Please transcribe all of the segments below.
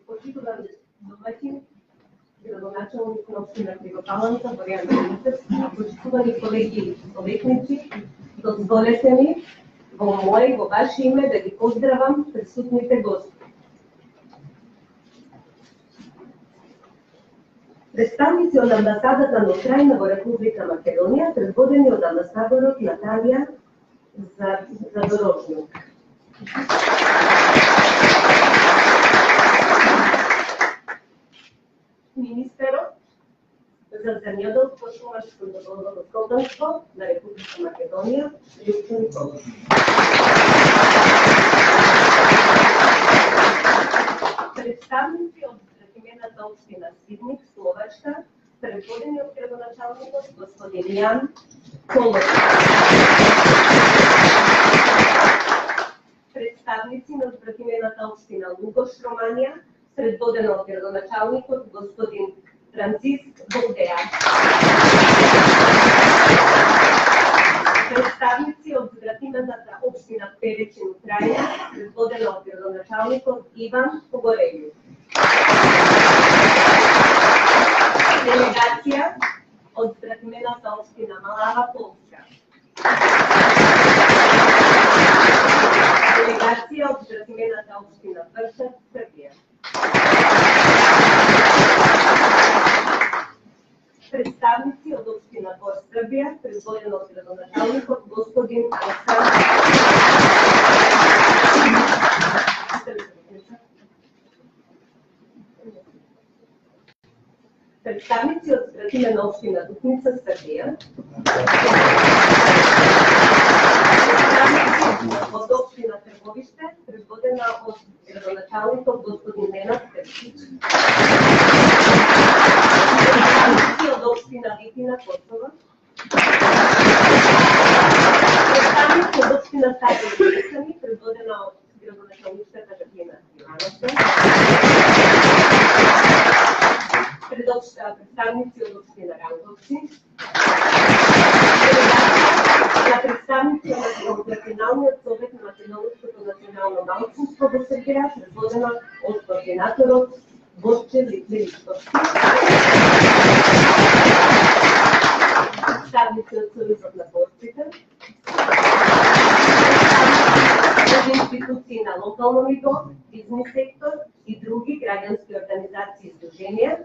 Počitувам домаќин, градоначалник на општина Кригопаланка, Боријан Милицевски, почитувани колеги и советници, дозволете ми во моје и во ваше име да ги поздравам присутните гости. Представници од амбасадата на Украина во Република Македонија, предводени од амбасадорот Наталија Задорожњук. Министерот за земјоделство, шумарство и водоводство на Република Македонија, Љупчо Николов. Представници од Стратегијната општина Сидник, Словачка, предводени од градоначалникот господин Јан Колов. Представници на Стратегијната општина Лугош, Романија, предводена од градоначалникот господин Франциск Болдеа. Представници од Стратегијната општина Перечин, Украина, предводена од градоначалникот Иван Погорелју. Делегација од Стратегијната општина Малава, Полска. Делегација од Стратегијната општина Вршац, Србија. Представници од општина Бор, Србија, предводена од градоначалникот господин Александар. Представници од Стратегијна општина Дупница, Србија. Представници од општина Трговиште, предводена од градоначалникот господин Ненад Терчич. Представници од општина Витина, Косово. Представници од општина Стајле Великани, предводена од градоначалничката Жаклина Ивановска. Представници од општина Ранговци. На представници од Националниот совет на Македонското национално малцинство во Србија, предводена од координаторот Борче, Личковски, представници от Съюзът на борците, от институции на локално ниво, бизнес сектор и други граждански организации и сдружения,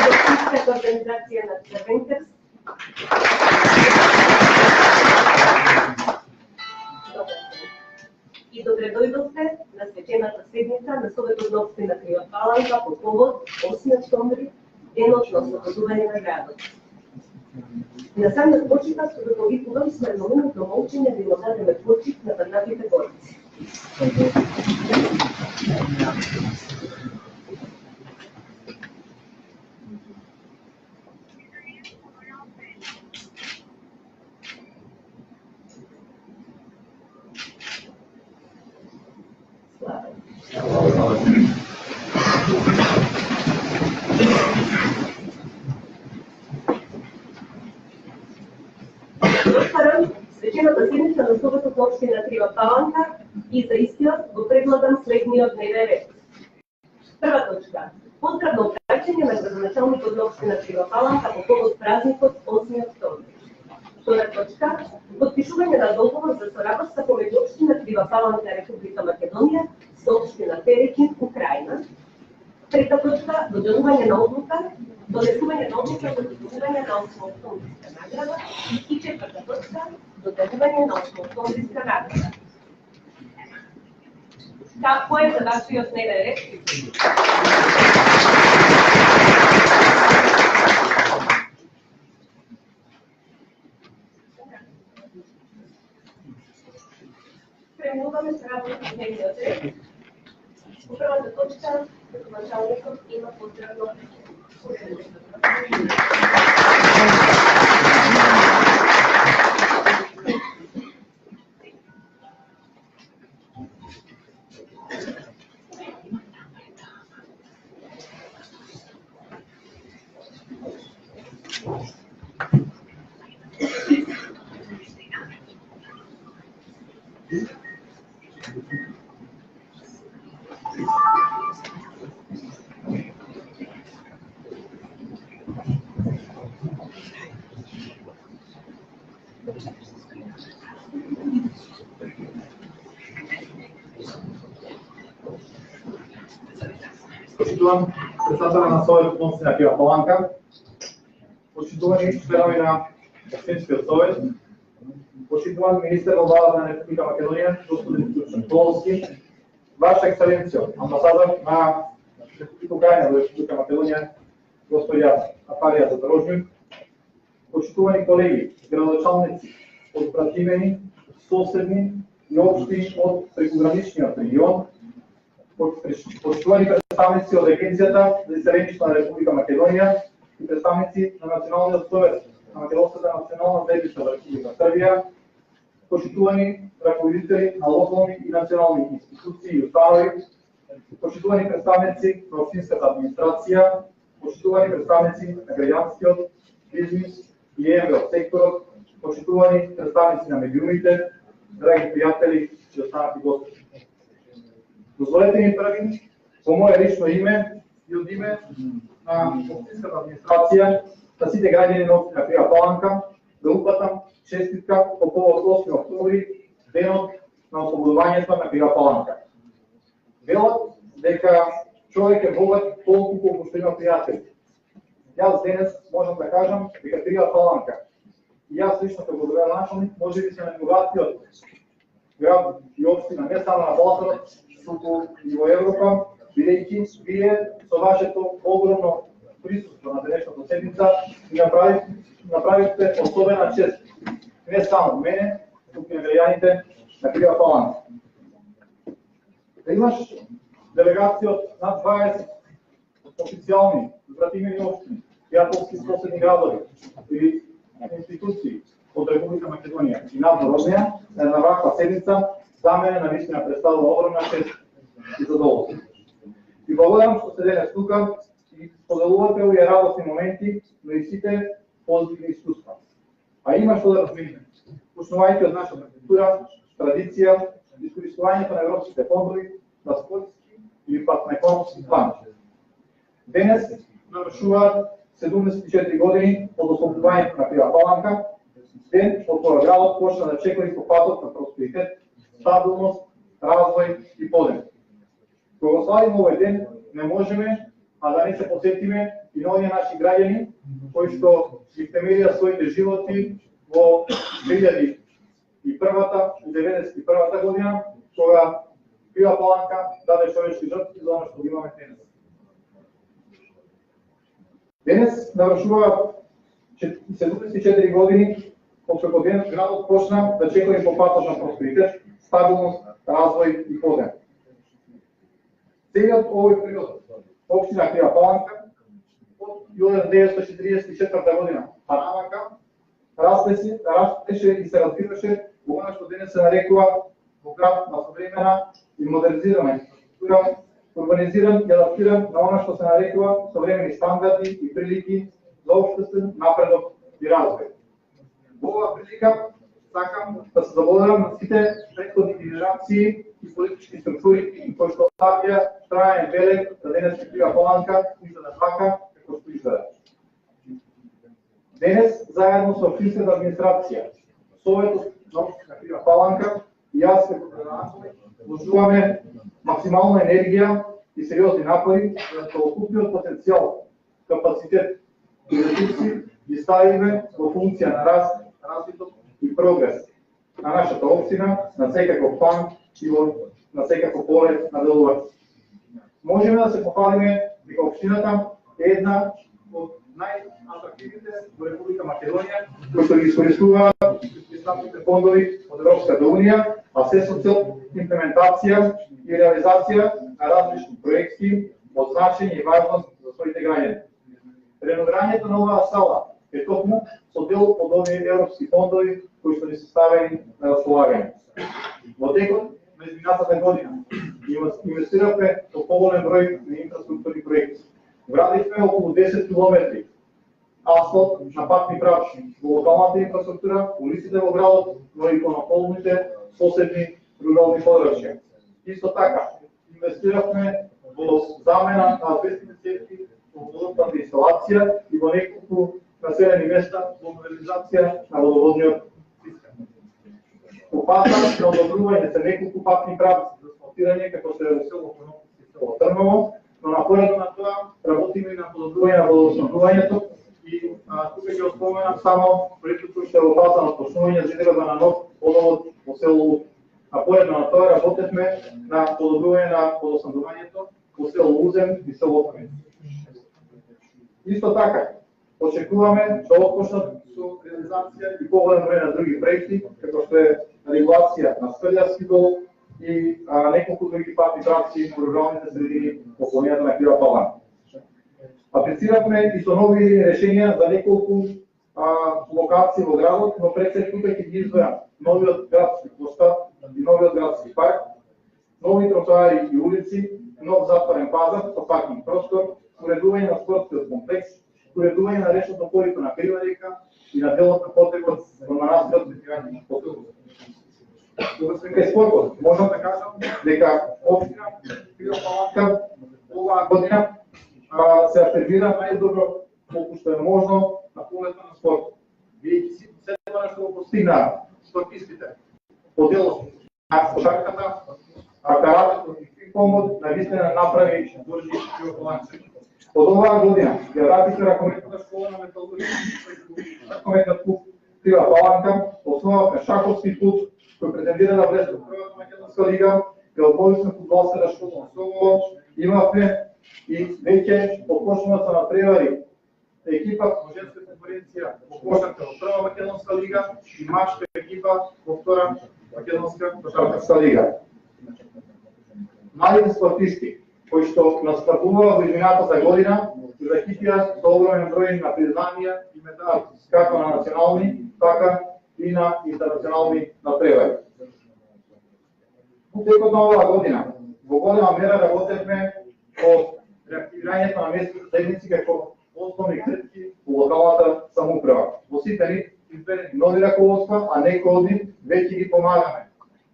Общинската организация на Червен кръст, и добре дојдовте на свечената седница на Советот на општина Крива Паланка по повод 8 октомври, денот на ослободување на градот. На самиот почитак што повикувам с едноминутно молчење да им одадеме почит на паднатите борци. Отварам свечената седница на Советот на општина Крива Паланка и за истиот го предлагам следниот дневен ред. Прва точка. Поздравно обраќање на градоначалникот на општина Крива Паланка по повод празникот 8 октомври. Втора точка. Подпишување на договор за соработка помеѓу општина Крива Паланка, Република Македонија со општина Перекин, Украина. Трета точка. Доделување на одлука, донесување на одлука за доделување на 8 октомвриска награда. И четврта точка. Доделување на 8 октомвриска награда. Како е за вашиот дневен ред? Преминуваме с работа на дневниот ред. По првата точка, началникот има поздравно Почитувам председателя на Советот на општина Крива Паланка, почитувани членови на Општинскиот совет, почитуван министер во владата на Република Македонија, господин Чуколовски, Ваша ексцеленцијо, амбасадор на Република Украина во Република Македонија, господја Афарија Задорожњук, почитувани колеги, градоначалници од братимени, соседни и општини од прекограничниот регион, почитувани представници од Агенцијата за изселеничество на Република Македонија и представници на Националниот совет на Македонската национална заедница во Република Србија, почитувани раководители на локални и национални институции и установи, почитувани представници на општинската администрација, почитувани представници на граѓанскиот бизнис и НВО секторот, почитувани представници на медиумите, драги пријатели и останати гости. Дозволете ми први, по мое лично име и од име на општинската администрација, на сите граѓани на општина Крива Паланка, да упатам честитка по повод 8 октомври, денот на ослободувањето на Крива Паланка. Велат дека човек е богат толку колку што има пријатели. Јас денес можам да кажам дека Крива Паланка и јас лично како градоначалник можеби се најбогатиот град и општина не само на Балканот, туку и во Европа, бидејќи вие со вашето огромно присуство на денешната седница и направивте особена чест не само мене, туку и на граѓаните на Крива Паланка. Да имаш делегација од над 20 официјални братимени општини, пријателски соседни градови или институции од Република Македонија и наднароднија на една ваква седница за мене навистина представува огромна чест и задоволство. И благодарам што сте денес тука и споделувате овие радосни моменти, но и сите позитивни искуства. А има што да размине. Почнувајќи од нашата култура, традиција, искористувањето на европските фондови, на спортски плановски план. Денес навршуваат 74 години од ослободувањето на Крива Паланка, ден од која градот почна да чекори по патот на просперитет, стабилност, развој и подем. Кога славиме овој ден, не можеме а да не се посетиме и на оние наши граѓани кои што ги темелија своите животи во 2001 и 91 година, кога Крива Паланка даде човечки жртви за оно што ги имаме денес. Денес навршуваат 74 години од кога денес градот почна да чекори по патот на просперитет, стабилност, развој и подем. Целиот овој период општина Крива Паланка од 1944 година па навака растеше и се развиваше во она што денес се нарекува во град на современа и модернизирана инфраструктура, урбанизиран и адаптиран на она што се нарекува современи стандарди и прилики за општествен напредок и развој. Во оваа прилика сакам да се заблагодарам на сите претходни генерации и политички структури кои што оставија траен белег за денес Крива Паланка изгледа така како што изгледа. Денес заедно со општинската администрација, Советот на општина Крива Паланка и јас како градоначелник вложуваме максимална енергија и сериозни напори за целокупниот потенцијал, капацитет и ресурси ги ставиме во функција на раст, развиток и прогрес на нашата општина, на секаков план и на секаков полет на делување. Можеме да се похвалиме дека општината е една од најатрактивните во Република Македонија, кои што ги искористуваат предпристапните фондови од Европската унија, а се со цел имплементација и реализација на различни проекти од значење и важност за своите граѓани. Реновирањето на оваа сала е токму со дел од овие европски фондови кои што ни се ставени на располагање. Во текот на изминатата година инвестиравме во поголем број на инфраструктурни проекти. Вградивме околу 10 километри асфалт на патни правци во локалната инфраструктура, улиците во градот, но и околните соседни рурални подрачја. Исто така, инвестиравме во замена на азбестните цевки, во водоснабдена инсталација и во неколку населени места во модернизација на водоводниот систем. По патот на одобрување се неколку патни правци за асфалтирање како се во село Конопци и село Трново, но напоредно на тоа работиме и на подобрување на водоснабдувањето и тука ќе споменам само проектот кој што е во фаза на почнување за изградба на нов водовод во село Лут. Напоредно на тоа работевме на подобрување на водоснабдувањето во село Узен и село Трново. Исто така, очекуваме да отпочнат со реализација и поголем број на други проекти, како што е регулација на Спрљарски дол и неколку други патни правци во руралните средини во околината на Крива Паланка. Аплициравме и со нови решенија за неколку локации во градот, но пред се тука ќе ги издвојам новиот градски площад и новиот градски парк, нови тротоари и улици, нов затворен пазар со паркинг простор, уредување на спортскиот комплекс, уредување на речното корито на Крива река и на делот на потегот во манастирот Свети Поток. Во врска и спортот, можам да кажам дека општина Крива Паланка оваа година се афирмира најдобро колку што е можно на полето на спортот. Бидејќи се тоа што го постигнаа спортистите по делот на кошарката, каратето и кикбоксот навистина направи Држи Крива Паланка. Од оваа година ја вративме ракометната школа на металургија, ракометниот клуб Крива Паланка, основавме шаховски клуб кој претендира да влезе во првата македонска лига, ја обновивме фудбалската школа на Согово, имавме и веќе почнува да натпревари екипа во женска конференција во кошарка во прва македонска лига и мачка екипа во втора македонска кошаркарска лига. Младите спортисти кои што настапуваа во изминатата година закитија со огромен број на признанија и медали, како на национални, така и на интернационални натпревари. Во текот на оваа година во голема мера работевме по реактивирањето на местните заедници како основни клетки во локалната самоуправа. Во сите нив изберени нови раководства, а некои од нив веќе ги помагаме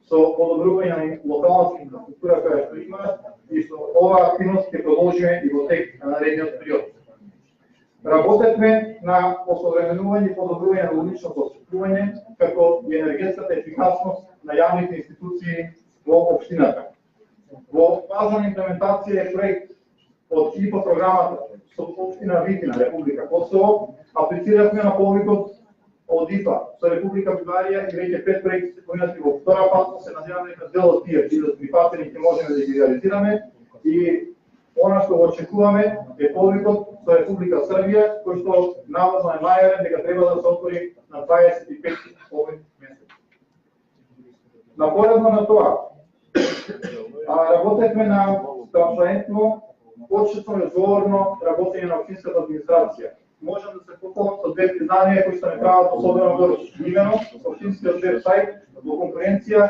со подобрување на локалната инфраструктура која што имаат и со оваа активност ќе продолжиме и во тек на наредниот период. Работевме на осовременување и подобрување на логичното осветлување, како и енергетската ефикасност на јавните институции во општината. Во фаза на имплементација е проект од ИПА програмата со општина Витина, Република Косово, аплициравме на повикот од ИПА со Република Бугарија и веќе 5 проекти се поинати во втора фаза, се надеваме дека дел од тие ќе бидат прифатени, ќе можеме да ги реализираме и она што го очекуваме е повикот со Република Србија, кој што наводно е најавен дека треба да се отвори на 25 овој месец. Напоредно на тоа, работевме на транспарентно, почетно и одговорно работење на општинската администрација. Можам да се похвалам со две признанија кои што не прават особено добро. Имено, општинскиот веб-сайт во конкуренција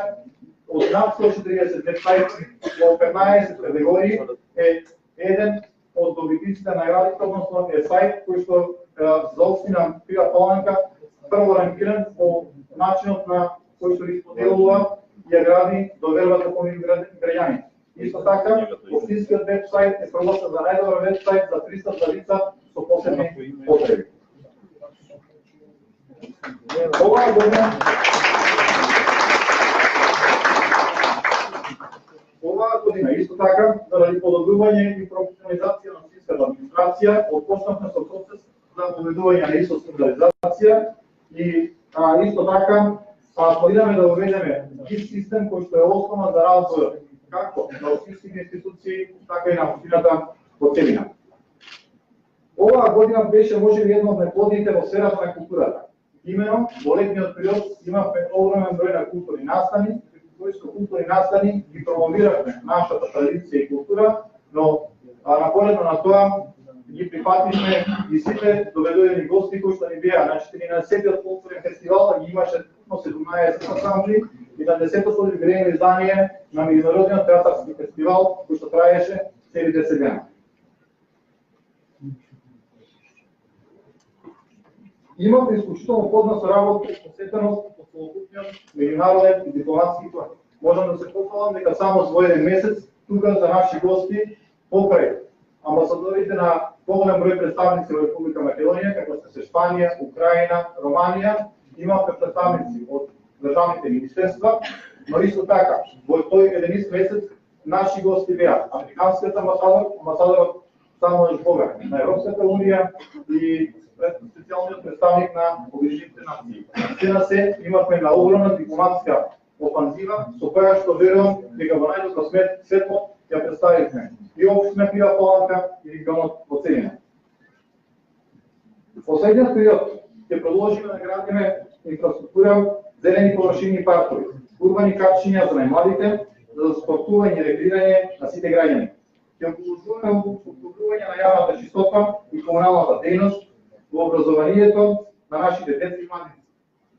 од над 140 веб-сайти во 15 категории е еден од добитниците на наградите, односно е сайт кој што за општина Крива Паланка прво ранкиран по начинот на кој што ги споделува и ја гради довербата помеѓу граѓаните. Исто така, општинскиот веб-сайт е прогласен за најдобар веб-сайт за 300 лица со посебни потреби. Оваа година исто така, заради подобрување и професионализација на општинската администрација, отпочнавме со процес за поведување на ИСО стандардизација и исто така планираме да уведеме ГИС систем кој што е основа за развој како на општинските институции, така и на општината во целина. Оваа година беше можеби една од најплодните во сферата на културата. Имено, во летниот период имавме огромен број на културни настани, кои што културни настани ги промовиравме нашата традиција и култура, но напоредно на тоа ги прифативме и сите доведени гости кои што ни беа на 14-тиот културен фестивал, ги имаше 17 ансамбли и на 10-тото юбилејно издание на меѓународниот театарски фестивал кој што траеше цели 10 дена. Имаме исклучително плодна соработка и посетеност по целокупниот меѓународен и дипломатски план. Можам да се похвалам дека само во еден месец тука за наши гости покрај амбасадорите на поголем број представници во Република Македонија, како се Шпанија, Украина, Романија, имавме представници од државните министерства, но исто така во тој еден месец наши гости беа американскиот амбасадор Самуел Богар на Европската унија и специјалниот представник на Обединетите нации. Се на се имавме на огромна дипломатска офанзива со која што верувам дека во најдобро светло ја представивме и општина Крива Паланка и регионот во целина. Во следниот период ќе продолжиме да градиме инфраструктура, зелени површини и паркови, урбани капчиња за најмладите, за спортување и рекреирање на сите граѓани. Ќе вложуваме во подобрување на јавната чистота и комуналната дејност, во образованието на нашите деца и млади.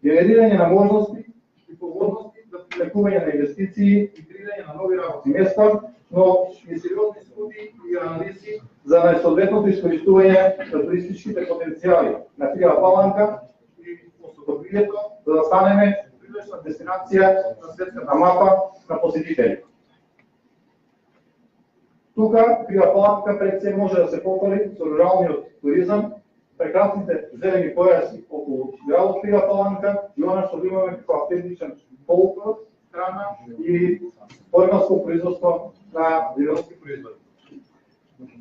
Генерирање на можности и погодности за привлекување на инвестиции и креирање на нови работни места, но и сериозни студии и анализи за најсоодветното искористување на туристичките потенцијали на Крива Паланка и освободието за да станеме привлечна дестинација на светската мапа на посетители. Тука Крива Паланка пред се може да се похвали со руралниот туризам, прекрасните зелени појаси околу градот Крива Паланка и она што имаме како автентичен фолклор, храна и органско производство на виновски производи.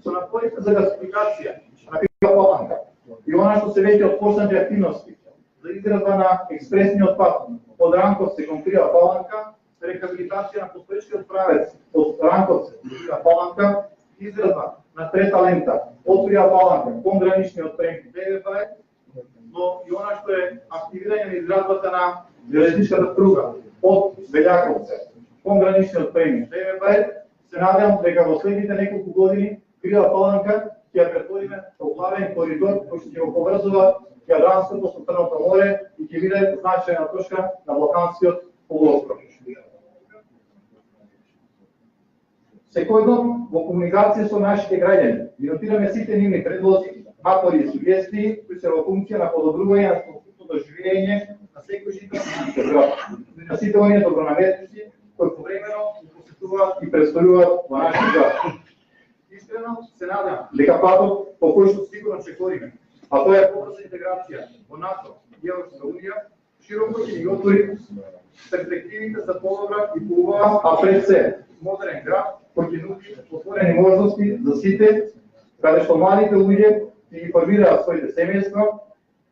Со напорите за гасификација на Крива Паланка и она што се веќе отпочнати активности за изградба на експресниот пат од Ранковци кон Крива Паланка, рехабилитација на постоечкиот правец од Ранковци до Крива Паланка, изградба на трета лента од Крива Паланка кон граничниот прејмник ДВП, но и она што е активирање на изградбата на железничката пруга од Белјаковце кон граничниот прејмник ДВП, се надевам дека во следните неколку години Крива Паланка ќе ја претвориме во главен коридор кој што ќе го поврзува Јадранското со Црното море и ќе биде значајна точка на Балканскиот полуостров. Секојдневно во комуникација со нашите граѓани ги нотираме сите нивни предлози, напори и сугестии кои се во функција на подобрување на спокойното живење на секој жител на нашите град. На сите оние добронамерници кои повремено посетуваат и престојуваат во нашите град. се надам дека патот по кој што сигурно ќе ходиме, а тоа е побрза интеграција во НАТО и Европска унија, широко ќе ни отвори перспективите за подобра и поубава, а пред се модерен град кој ќе нуди отворени можности за сите, каде што младите луѓе ќе ги формираат своите семејства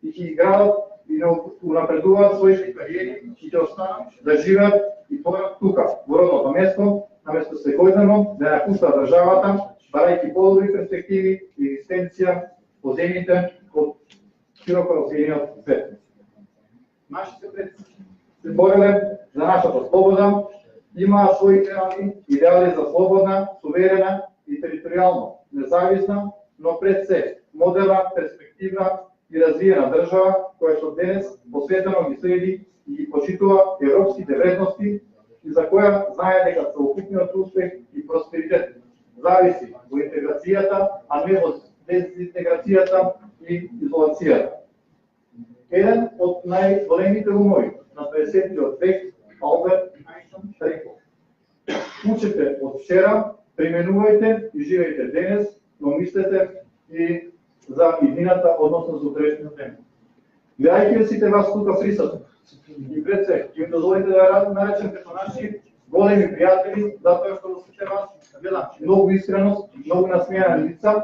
и ќе ги градат и унапредуваат своите кариери и ќе останат да живеат и творат тука, во родното место, наместо секојдневно да напуштаат државата, барајќи подобри перспективи и екзистенција по земјите од широко раселениот свет. Нашите предци се бореле за нашата слобода, имаа своите идеали за слободна, суверена и територијално независна, но пред се модерна, перспективна и развиена држава, која што денес посветено ги следи и ги почитува европските вредности и за која знае дека целокупниот успех и просперитет зависи во интеграцијата, а не во дезинтеграцијата и изолацијата. Еден од најголемите умови на 20-тиот век, Алберт Ајнштајн, рекол: учете од вчера, применувајте и живејте денес, но мислете и за иднината, односно за утрешниот ден. Гледајќи сите вас тука присутни и пред се, ќе ми дозволите да наречем како наши големи пријатели, затоа што во сите вас гледам многу искреност, многу насмејани лица.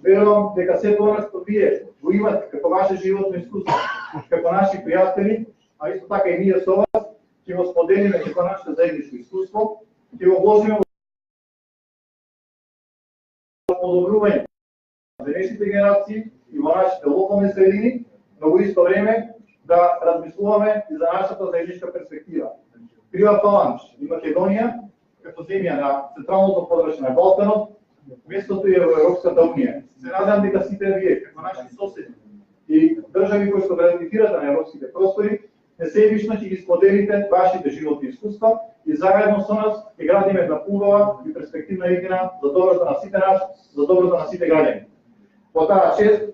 Верувам дека сето она што вие го имате како ваше животно искуство, како наши пријатели, а исто така и ние со вас, ќе го споделиме како наше заедничко искуство, ќе го вложиме во подобрување на денешните генерации и во нашите локални средини, но во исто време да размислуваме и за нашата заедничка перспектива. Крива Паланч и Македонија, како земја на централното подрачје на Балканот, местото е во Европската унија. Се надевам дека сите вие, како наши соседи и држави кои што гравитирате на европските простори, несебично ќе ги споделите вашите животни искуства и заедно со нас ќе градиме една убава и перспективна иднина за доброто на сите нас, за доброто на сите граѓани. По таа чест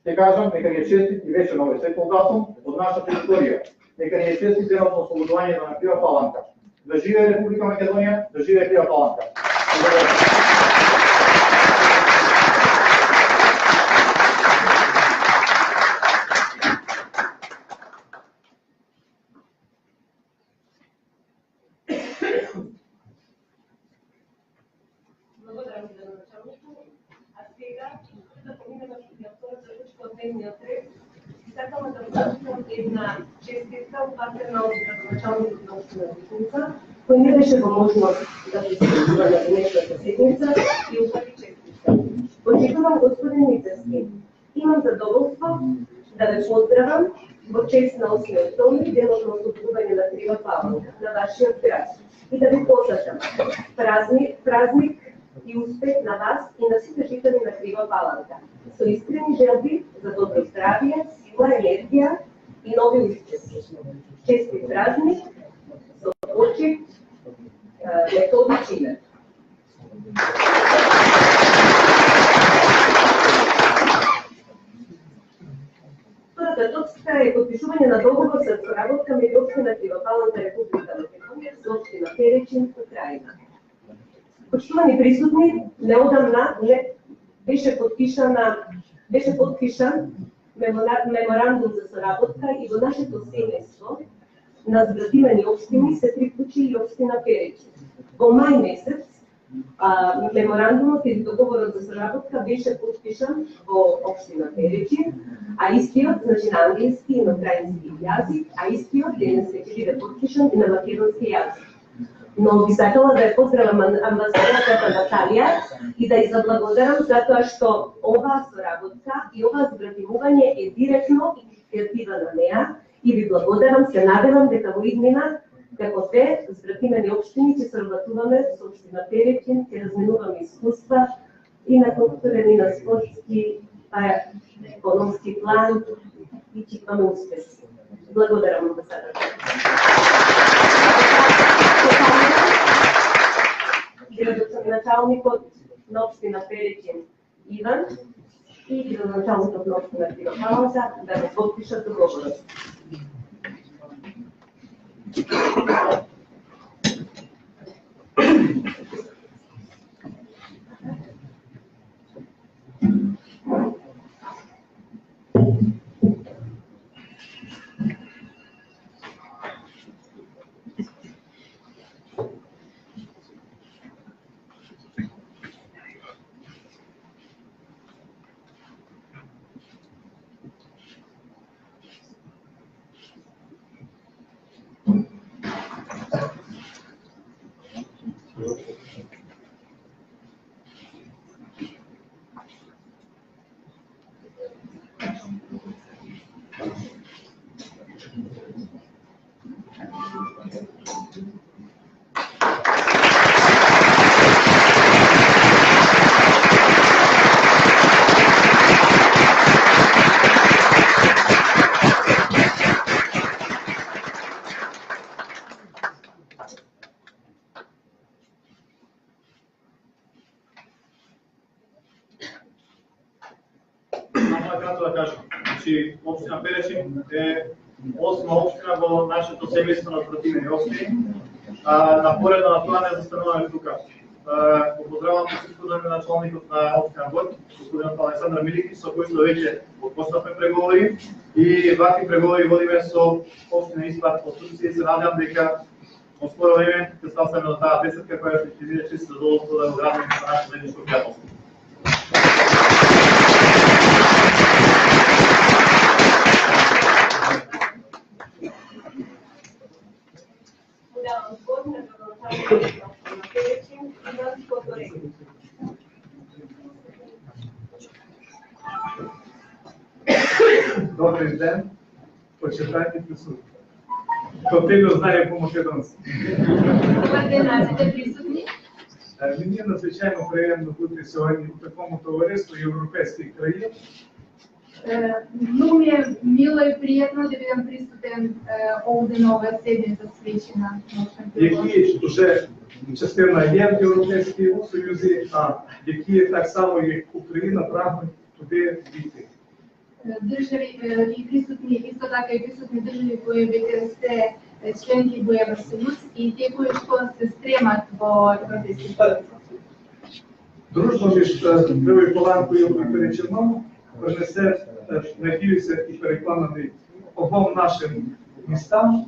ќе кажам дека ни е честит и вечер на овој светол датум од нашата историја. Нека ни е честит денот на ослободувањето на Крива Паланка. Да живее Република Македонија, да живее Крива Паланка. Благодарам ви, градоначалнику. А сега да поминеме на втората точка од дневниот ред. Сакаме да врачам една честитка упатена од градоначалникот на општина Витница, кој не беше во можност да присуствува на денешната седница и упати честитка. Почитувам господин Мицевски, имам задоволство да ве поздравам во чест на 8 октомври, денот на ослободување на Крива Паланка, на вашиот град, и да ви посакам празник и успех на вас и на сите жители на Крива Паланка. Со искрени желби за добро здравје, сила, енергија и нови успеси. Честит празник, со почит, Методи Чиле. Втората точка е подпишување на договор за соработка меѓу општина Крива Паланка, Република Македонија со општина Перечин, Украина. Почитувани присутни, неодамна беше подпишан меморандум за соработка и во нашето семејство на зградимени општини се приклучи и општина Перечин. Во мај месец меморандумот или договорот за соработка беше подпишан во општина Перечин, а истиот, значи на англиски и на украински јазик, а истиот денес ќе биде подпишан и на македонски јазик. Но би сакала да ја поздравам амбасадорката Наталија и да ја заблагодарам затоа што оваа соработка и оваа зградивување е директно иницијатива на неа и ви благодарам, се надевам дека во иднина како две зградимени општини ќе соработуваме со општина Перечин, ќе разменуваме искуства и на културен и на спортски, економски план и ќе имаме успеси. Благодарам амбасадорката. Градоначалникот на општина Перечин Иван и градоначалникот на општина Крива Паланка да го подпишат договорот. накратко да кажам. Значи, општина Перечин е 8-ма општина во нашето семејство на стративни општини. Напоредно на тоа не застануваме тука. Го поздравам присуствуването на началникот на општина Бор, господинот Александар Милики, со кој веќе отпочнавме преговори и вакви преговори водиме со општина Испат од Турција и се надевам дека во скоро време ќе стасаме до таа десетка која ќе биде чисто задоволство да го градиме на нашето заедничко пријателство. Добрий ден, почитайте присутні. Потрібно знання по-македонськи. Добрий день, а сте присутні? Мені надзвичайно приємно бути сьогодні у такому товаристві європейських країн, Много ми е мило и приятно да бидам присутен овде на ова седница свечена. які вже частина є в Європейському Союзі, а які так само, як Україна, прагнуть туди війти. Држави и присутни, исто така и присутни држави кои веќе сте членки во Евросоюз и тие кои што се стремат во Европейски Союз. Дружба між Кривою Паланкою і Перечином принесе, надіюся, і переконаний обом нашим містам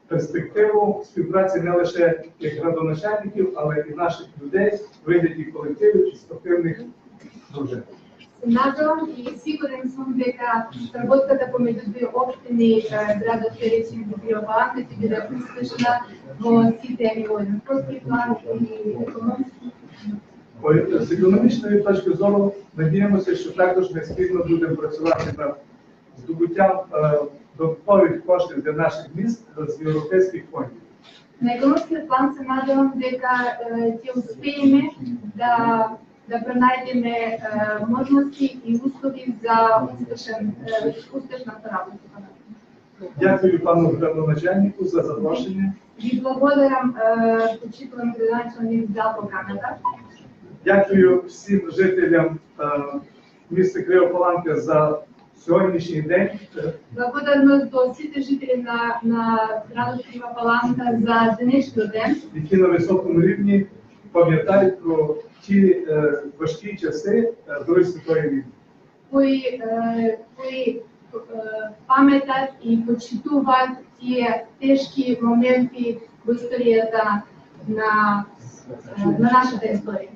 перспективу співпраці не лише як градоначальників, але і наших людей в вигляді колективів і спортивних дружин. Надам и сигурен сум дека работката помеѓу две општини, градот Перечин и Крива Паланка, ќе биде успешна во сите нивои, на спортски план и економски. З економічної точки зору надіємося, що також ми спільно будемо працювати над здобуттям додаткових коштів для наших міст з європейських фондів. На економски план се надевам дека ќе успееме да пронајдеме можности и услови за успешната работа. Дякую пану градоначальнику за запрошення. Ви благодарам почитувам градоначалник за поканата. Дякую всім жителям міста Крива Паланка за сьогоднішній день. Благодарност до сите жители на градот Крива Паланка за денешниот ден, які на високому рівні пам'ятають про ті важкі часи Другої світової війни. кои паметат и почитуваат тие тешки моменти во историјата на нашата историја.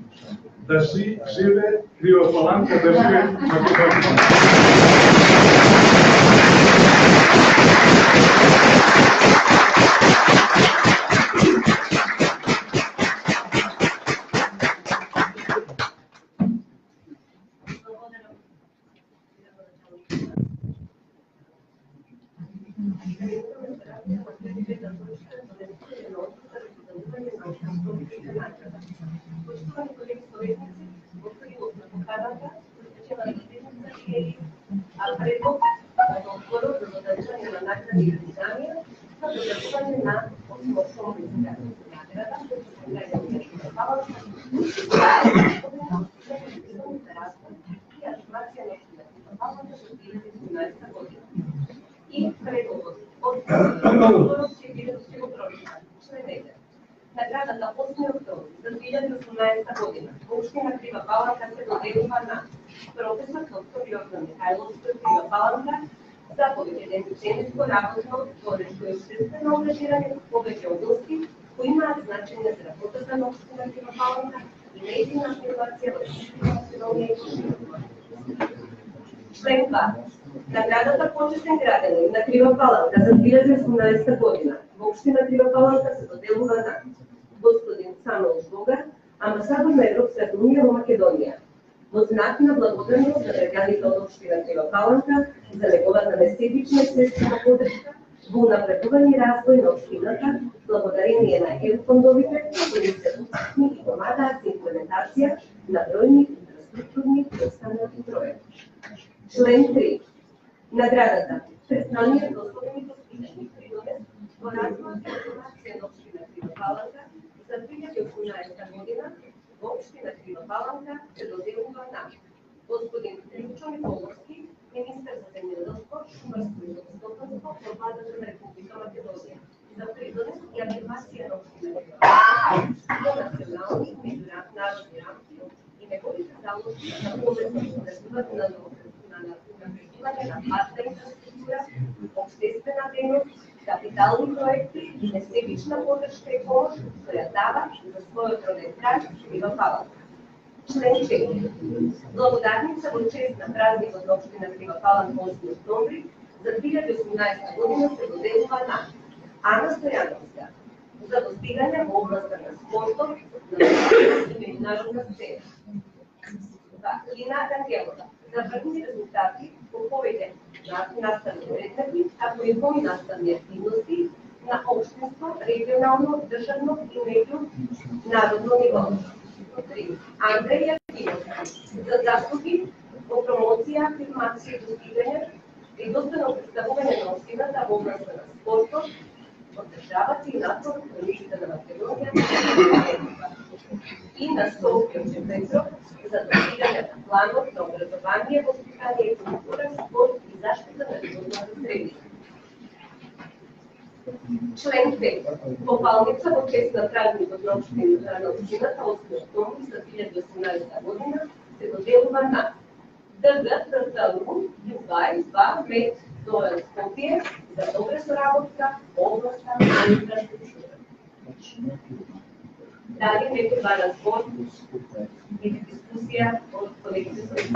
Да живе Крива Паланка, да живе Македонија. Poštovani kolegi sovetnici, gospodinu na поканата, посвечена на седница и предлог на одборот за додавање на награди и признанија за додавување на основно изградната награда, кој се најде на Паланка, за развој и анимација на Паланка за 2017 година. И предлогот од одборот ќе го прочитам. Следете. Наградата 8 октомври за 2018 година во општина Крива Паланка се доделува на професор доктор Јордан Михајловски од Крива Паланка за повеќе ученичко работно творечко и обществено ангажирање во повеќе области кои имаат значење за работата на општина Крива Паланка и нејзина афирмација во националния и Член 2. Наградата Почетен граденин на Крива Паланка за 2018 година во општина Крива Паланка се доделува на господин Самуел Богар, амбасадор на Европската унија во Македонија, во знак на благодарност за граѓаните од општина Крива Паланка за неговата меседична и средствена поддршка во унапредување и развој на општината, благодарение на ЕУ фондовите кои се успешни и помагаат за имплементација на бројни инфраструктурни и останати проекти. Член 3. Наградата персоналниот достоен и постижени принос во развојот и информација на општина Крива Паланка за 2018 година во општина Крива Паланка се доделува на господин Лјупчо Душо Николовски, министер за земјоделство, шумарство и водоснабдување во владата на Република Македонија, за придонес и афирмација на општина во национални и меѓународни рамки и неговите залози на повеќе одредување на унапредување на патна инфраструктура, општествена дейност, капитални проекти и несебична поддршка и помош која дава за својот роден крај Крива Паланка. Член 4. Благодарница во чест на празникот на општина Крива Паланка 8 октомври за 2018 година се доделува на Ана Стојановска за достигање во областа на спортот, национална и меѓународна сцена. Лина Рангелова за врвни резултати по повеќе наставни предмети, како и во наставни активности на општинско, регионално, државно и меѓународно ниво. 3. Андреј Јакимов за заслуги во промоција, афирмација и достигање и достойно представување на општината во областа на спортот, одржавата и надзор на лигите на Македонија и на Софија Петров за достигање на планот на образование, воспитание и култура, спорт и заштита на животната средина. Член 5. Попалница во чест на празникот на општината 8 октомври за 2018 година се доделува на ДГ ТТУ Дубај 2 Мед Дојан Скопје за добра соработка во областа на инфраструктура. Дали некој бара збор или дискусија од колегите своји?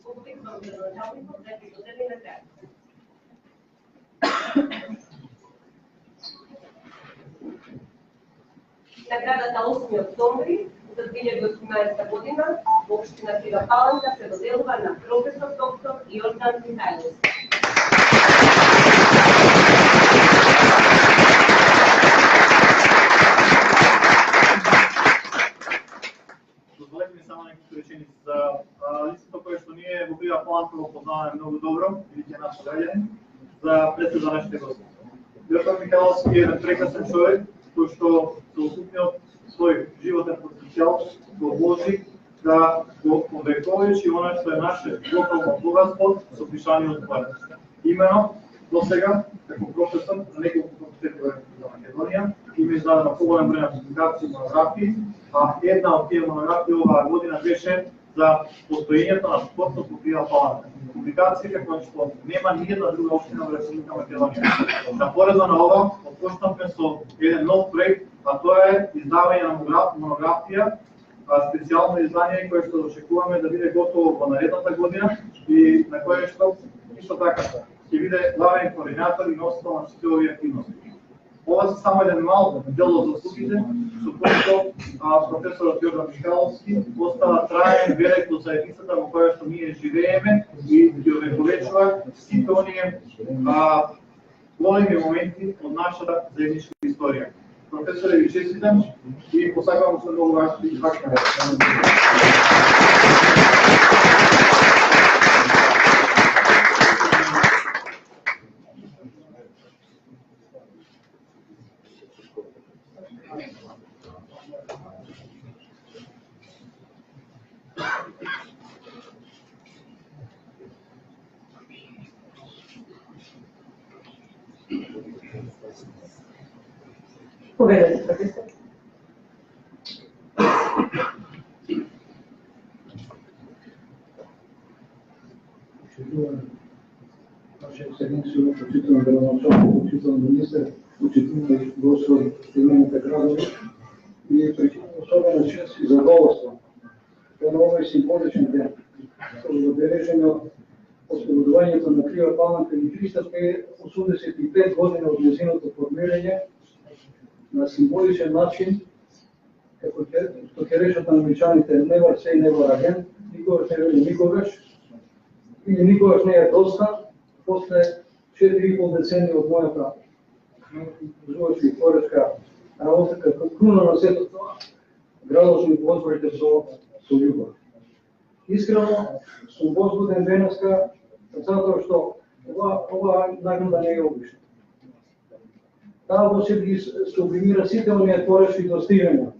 Обиквам градоначалникот да ги додели награди. Наградата 8 октомври за 2018 година во општина Крива Паланка се доделува на професор доктор Јордан Михајловски. Дозволете ми само неколку реченици за листото кое што ние во Крива Паланка го познаваме многу добро, или ќе наши граѓани, за пред за нашите гости. Јордан Михајловски е еден прекрасен човек кој што целокупниот свој животен потенцијал го вложи да го увековечи она што е наше локално богатство со пишаниот парк. Имено, досега, како професор на неколку факултети во Македонија, има издадено поголем број на публикации и монографии, а една од тие монографии оваа година беше за постоењето на спортот во Крива Паланка. Публикација како што нема ниједна друга општина во Република Македонија. Напоредно на ова, отпочнавме со еден нов проект, а тоа е издавање на монографија, специјално издание кое што очекуваме да биде готово во наредната година и на кое што исто така ќе биде главен координатор и носител на сите овие активности. Ова се само еден мал дел од заслугите, со којшто професорот Јордан Михајловски остава траен белег од заедницата во која што ние живееме и ги овековечува сите оние големи моменти од нашата заедничка историја. Професоре, ви честитам и посакувам се многу ваши и ваши работи. Поведете, професор. Ваша екселенција, почитуван градоначалник, почитуван министер, почитувани гости од Соединените градови и причинувам особена чест и задоволство на овој символичен ден, со забележање ослободувањето на Крива Паланка и 385 години од нејзиното формирање на символичен начин, како што ќе речат англичаните never say never again, никогаш не вели никогаш, или никогаш не е доста, после 4,5 децении од мојата животна и творечка работа, како круна на сето тоа, градот ми позволите со љубов. Искрено сум возбуден денеска, затоа што ова награда не е обична. Таа во себе сублимира сите оние творечки достигнења,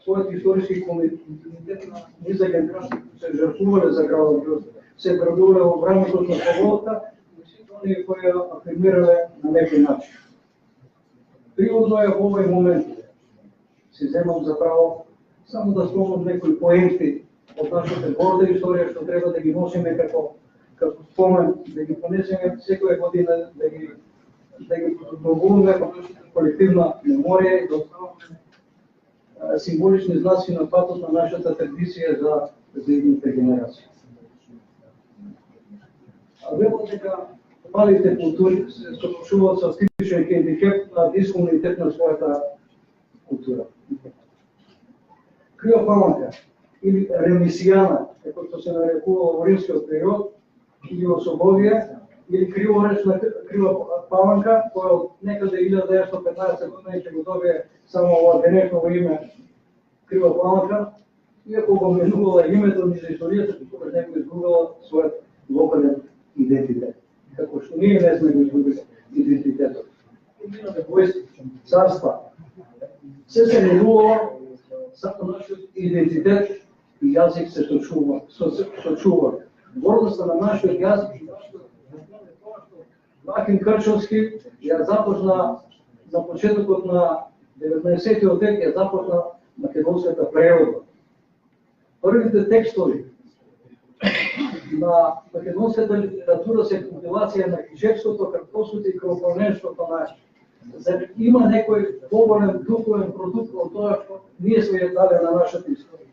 својот историски комитет на низа генерации се жртвувале за градот, се градувале во браникот на слободата и сите оние кои ја афирмирале на некој начин. Приводно е во овој момент си земам за право само да спомнам некои поенти од нашата горда историја што треба да ги носиме како спомен, да ги понесеме секоја година, да ги продолжуваме во нашата колективна меморија и да оставаме символични знаци на патот на нашата традиција за идните генерации. А вело дека малите култури се соочуваат со типичен хендикеп на дискомунитет на својата култура. Криопаланка или ремисијана, како што се нарекува во римскиот период, или особовие, или криворечна Криопаланка, која од некаде 1915 година ќе го добие само ова денешново име Криопаланка, иако го менувала името ни за историјата, тогаш не го изгубила својот локален идентитет. Како што ние не сме го изгубили идентитетот. Минате војски, царства, се менувало, само нашиот идентитет и јазик се сочува. Гордоста на нашиот јазик и нашиот Вакин Крчовски ја започна на почетокот на 19-тиот век ја започна македонската превода. Првите текстови на македонската литература се компилација на книжевството, краткосото и крвопраненството на има некој поболен духовен продукт од тоа што ние сме ја дали на нашата историја.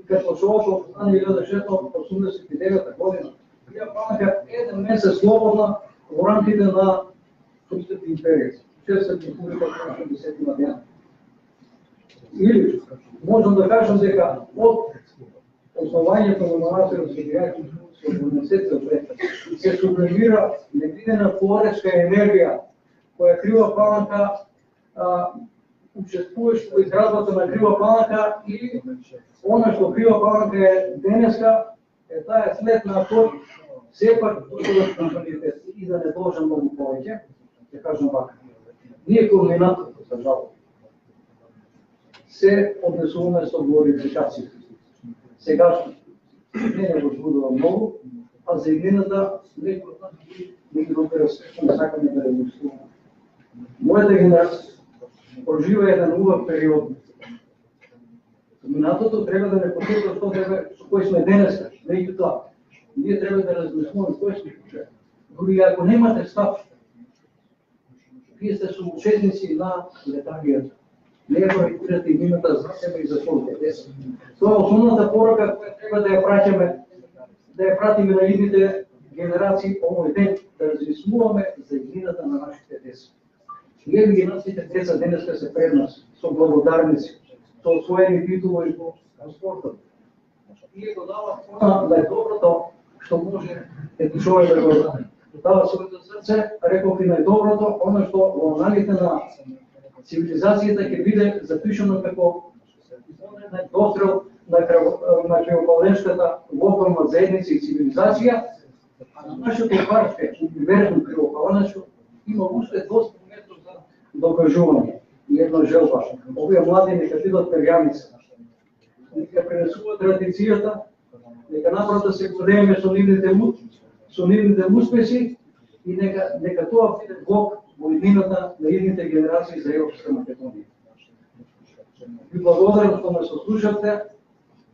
Како што ова стане 1689 година, Криопаланка еден месец слободна во рамките на Турската империја. 680 дена. Или можам да кажам дека од основањето на манастирот со 17 век се сублимира невидена творечка енергија која Криопаланка учествуваше во изградбата на Криопаланка и она што Криопаланка е денеска е таа след на тој сепак духовен капацитет и да не должам многу повеќе, ќе кажам вака. Ние кулминатот, за жал, се однесуваме со глорификација. Сегашно не го збудува многу, а за иднината некој од нас не ги разбира се, што сакаме да размислуваме. Мојата генерација прожива еден убав период. Минатото треба да не посетува што со кој сме денеска, меѓутоа ние треба да размислуваме кој сме вчера. Дори ако немате став, вие сте соучесници на летаргијата. Не ја проектирате имината за себе и за своите деца. Тоа е основната порака која треба да ја праќаме, да ја пратиме на идните генерации овој ден, да размислуваме за иднината на нашите деца. Ние нашите деца денеска се пред нас, со благодарници, со освоени титулови во спортот. И го дава најдоброто што може еден човек да го дава своето срце, реков и најдоброто, оно што во аналите на цивилизацијата ќе биде запишано како дострел на Криопаленската локална заедница и цивилизација, а на нашето парче, универзум Криопаленско, има уште доста место за докажување. И една желба, овие млади нека бидат перјаница, нека пренесуваат традицијата, нека направо се големе со нивните успеси и нека тоа биде влог во иднината на идните генерации за Европска Македонија. Ви благодарам што ме сослушавте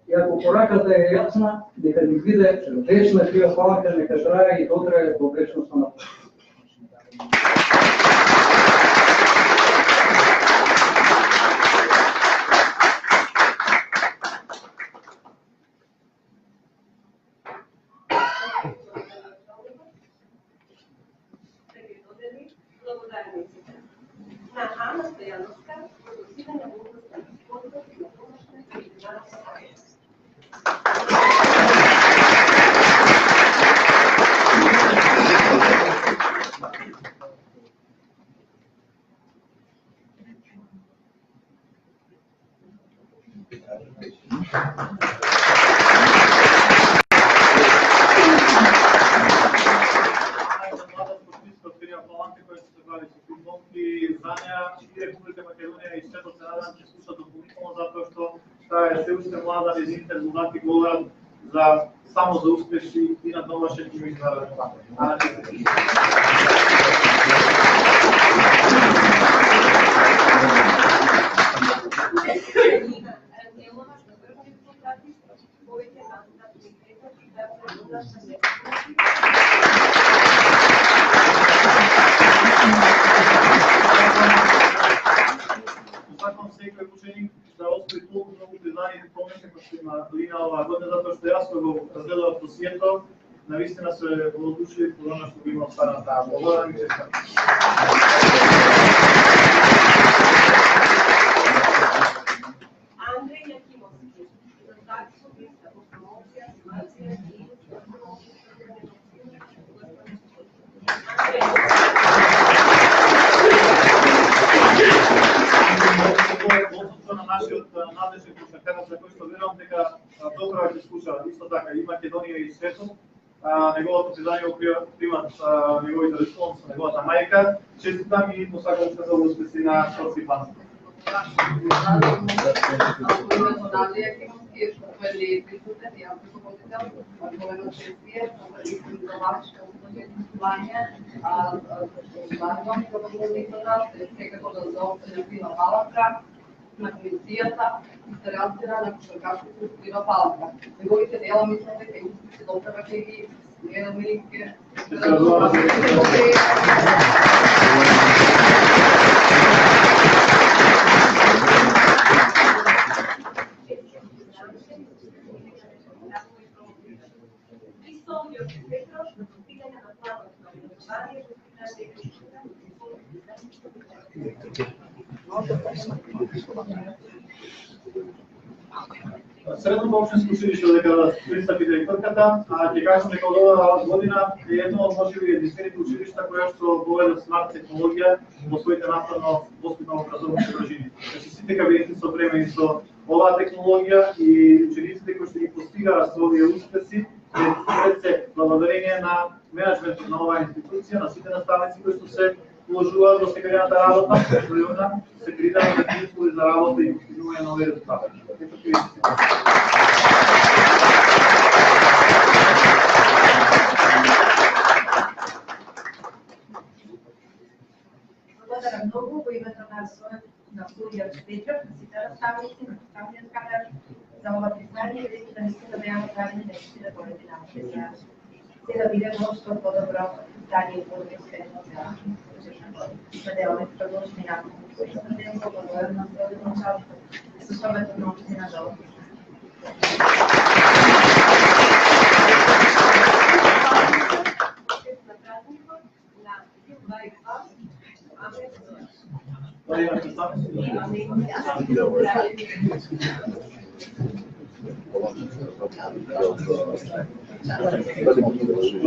и ако пораката е јасна, нека ни биде вечна Криопаланка, нека трае и дотрае до вечноста на на Ана Стојановска, продуцирање во област на спортот и на помошна криминална сфера. е се уште млада, незините резултати говорат само за успеши и на домашен и меѓународен план. Посакам секој ученик да освои толку многу признание и помнеше кој што има Лина оваа година, затоа што јас го разгледав досието, навистина се воодушевив по она што го има останата. Благодарам ви честно. Andrej Jakimovski, zakonski za promocija, animacija i на нашиот надлежен консултант за кој што верувам дека добро ќе слуша исто така и Македонија и светот. Неговото предание го примат неговите родители со неговата мајка. Честитам и посакам уште за успеси на Шорци Пан. На комисијата се реализира на кошаркашкото спортива палка. Неговите дела мислам дека и се дотрeba ќе ги гледаме и ќе Средното општинско училиште дека пристапи директорката, ќе кажам дека од оваа година е едно од можеби единствените училишта која што воведе смарт технологија во своите наставно-воспитално-образовни содржини. Значи сите кабинети се опремени со оваа технологија и учениците кои што ги постигаат со овие успеси пред се благодарение на менеджментот на оваа институција, на сите наставници кои што се вложуваат во секојдневната работа, се придаваат на услови за работа и постигнување на овие резултати. Благодарам многу во името на Сурија Петров, на сите наставници, на наставниот кадар за ова признание, бидејќи да наистина беа направени наистина големи напори за да бидеме што подобро стanje и подобро за деламе продолжни напори. Искам да благодарам на целото началство со совето на општина Долг.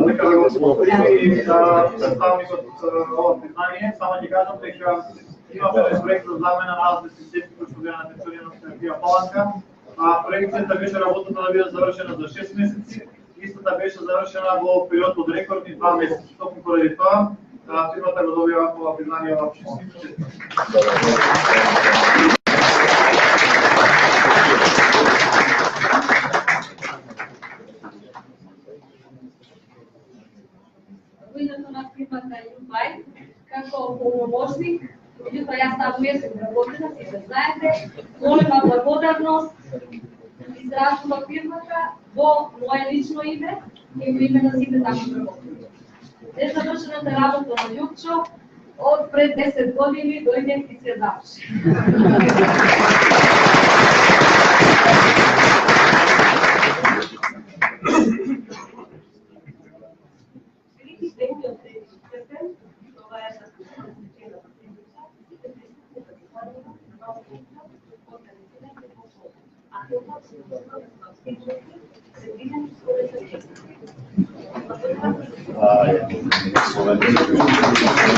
Дека да го спомени представникот ова признание, само ќе кажам дека имаме проект за замена на азбестни сетки кои што беа на територија на Пија Паланка. Проекцијата беше работата да биде завршена за 6 месеци, истата беше завршена во период од рекордни 2 месеци. Токму поради тоа, фирмата го добива ова признание во општински. Во името на фирмата Юбај, како полномошник, меѓутоа јас таму месец работена, сите знаете, голема благодарност изразува фирмата во моје лично име и во име на сите таму работници. Незавршената работа на Љупчо од пред 10 години дојде и се заврши. Slovenci.